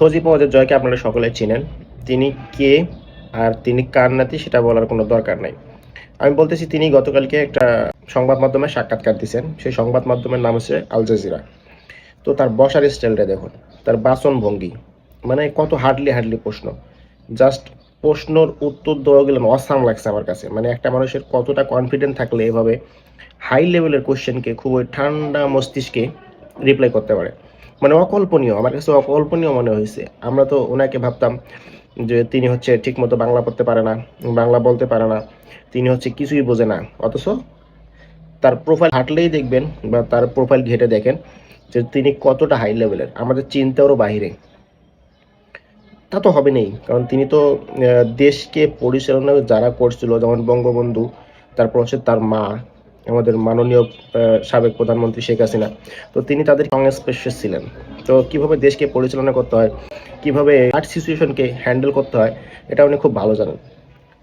সজীব মহোদয় জয়কে আপনারা সকলে চিনেন। তিনি কে আর তিনি কার নাতি সেটা বলার কোনো দরকার নাই। আমি বলতেছি তিনি গতকালকে একটা সংবাদ মাধ্যমে সাক্ষাৎকার দিচ্ছেন। সেই সংবাদ মাধ্যমের নাম হচ্ছে আল জাজিরা। তো তার বসার স্টাইলটা দেখুন, তার বাচন ভঙ্গি, মানে কত হার্ডলি প্রশ্ন, জাস্ট প্রশ্নর উত্তর দেওয়া গেলেন অসাম লাগছে আমার কাছে। মানে একটা মানুষের কতটা কনফিডেন্ট থাকলে এভাবে হাই লেভেলের কোশ্চেনকে খুবই ঠান্ডা মস্তিষ্কে রিপ্লাই করতে পারে, মানে অকল্পনীয়। আমার কাছে অকল্পনীয় মনে হয়েছে। আমরা তো ওনাকে ভাবতাম যে তিনি হচ্ছে ঠিকমতো বাংলা পড়তে পারে না, বাংলা বলতে পারে না, তিনি হচ্ছে কিছুই বোঝে না। অথচ তার প্রোফাইল হাঁটলেই দেখবেন বা তার প্রোফাইল ঘেটে দেখেন যে তিনি কতটা হাই লেভেলের, আমাদের চিন্তারও বাহিরে। তা তো হবে নেই, কারণ তিনি তো দেশকে পরিচালনা যারা করছিল, যেমন বঙ্গবন্ধু, তারপর হচ্ছে তার মা, আমাদের মাননীয় সাবেক প্রধানমন্ত্রী শেখ হাসিনা, তো তিনি তাদের সংস্পর্শে ছিলেন। তো কিভাবে দেশকে পরিচালনা করতে হয়, কিভাবে হার্ড সিচুয়েশনকে হ্যান্ডেল করতে হয়, এটা উনি খুব ভালো জানেন।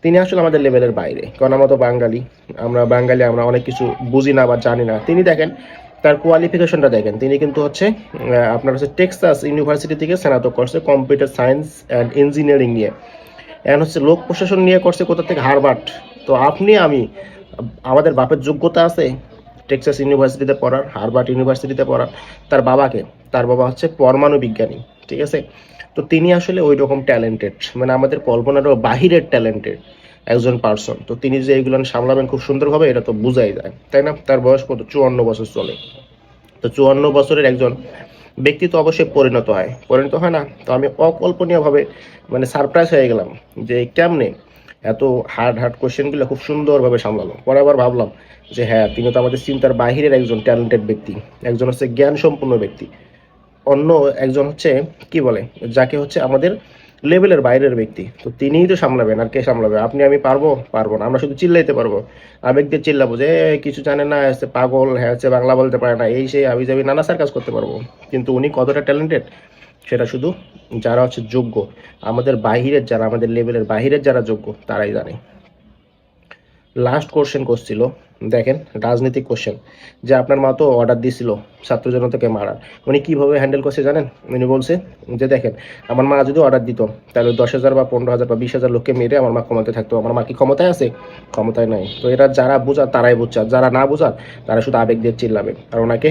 তিনি আসলে আমাদের লেভেলের বাইরে, কারণ আমরা তো বাঙালি। আমরা অনেক কিছু বুঝি না বা জানি না। তিনি দেখেন তার কোয়ালিফিকেশনটা দেখেন, তিনি কিন্তু হচ্ছে আপনার হচ্ছে টেক্সাস ইউনিভার্সিটি থেকে স্নাতক করছে কম্পিউটার সায়েন্স অ্যান্ড ইঞ্জিনিয়ারিং নিয়ে। এখন হচ্ছে লোক প্রশাসন নিয়ে করছে কোথা থেকে, হারবার্ট। তো আপনি আমি, আমাদের বাপের যোগ্যতা আছে টেক্সাস ইউনিভার্সিটিতে পড়ার, হারবার্ট ইউনিভার্সিটিতে পড়ার? তার বাবা হচ্ছে পরমাণু বিজ্ঞানী, ঠিক আছে? তো তিনি আসলে ওই রকম ট্যালেন্টেড, মানে আমাদের কল্পনারও বাহিরের ট্যালেন্টেড একজন পার্সন। তো তিনি যে এগুলো সামলাবেন খুব সুন্দরভাবে, এটা তো বোঝাই যায়, তাই না? তার বয়স কত, 54 বছর চলে। তো 54 বছরের একজন ব্যক্তি তো অবশ্যই পরিণত হয় না? তো আমি অকল্পনীয়ভাবে মানে সারপ্রাইজ হয়ে গেলাম যে কেমনে এত হার্ড কোশ্চেনগুলো খুব সুন্দরভাবে সামলালো। পরে আবার ভাবলাম যে হ্যাঁ, তিনি তো আমাদের চিন্তার বাহিরের একজন ট্যালেন্টেড ব্যক্তি, একজন হচ্ছে জ্ঞান সম্পন্ন ব্যক্তি। অন্য একজন হচ্ছে কি বলে, যাকে হচ্ছে আমাদের লেভেলের বাইরের ব্যক্তি। তো তিনিই তো সামলাবেন, আর কে সামলাবে? আপনি আমি পারবো না। আমরা শুধু চিল্লাইতে পারবো, আবেগ দিয়ে চিল্লাবো যে কিছু জানে না, হচ্ছে পাগল, হ্যাঁ হচ্ছে বাংলা বলতে পারে না, এই সেই আবি যাবি নানা স্যার কাজ করতে পারবো। কিন্তু উনি কতটা ট্যালেন্টেড সেটা শুধু যারা হচ্ছে যোগ্য, আমাদের বাহিরের যারা, আমাদের লেভেলের বাহিরের যারা যোগ্য, তারাই জানে। লাস্ট কোশ্চেন করছিল, দেখেন, রাজনৈতিক কোশ্চেন, যে আপনার মা তো অর্ডার দিয়েছিল ছাত্র জনতাকে মারার। উনি কিভাবে হ্যান্ডেল করছে জানেন? উনি বলছে যে দেখেন, আমার মা যদি অর্ডার দিত তাহলে 10,000 বা 15,000 বা 20,000 লোককে মেরে আমার মা ক্ষমতায় থাকতো। আমার মা কি ক্ষমতায় আছে? ক্ষমতায় নাই। তো এরা যারা বোঝার তারাই বুঝছে, যারা না বোঝার তারা শুধু আবেগ দিয়ে চিল্লাবে, আর ওনাকে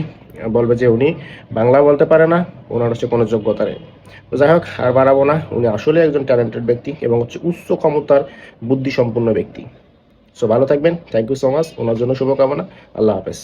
বলবে যে উনি বাংলা বলতে পারে না, ওনার হচ্ছে কোনো যোগ্যতা নেই। তো যাই হোক, আর বাড়াবো না। উনি আসলে একজন ট্যালেন্টেড ব্যক্তি এবং হচ্ছে উচ্চ ক্ষমতার বুদ্ধিসম্পন্ন ব্যক্তি। সো ভালো থাকবেন, থ্যাংক ইউ সো মাচ। ওনার জন্য শুভকামনা। আল্লাহ হাফেজ।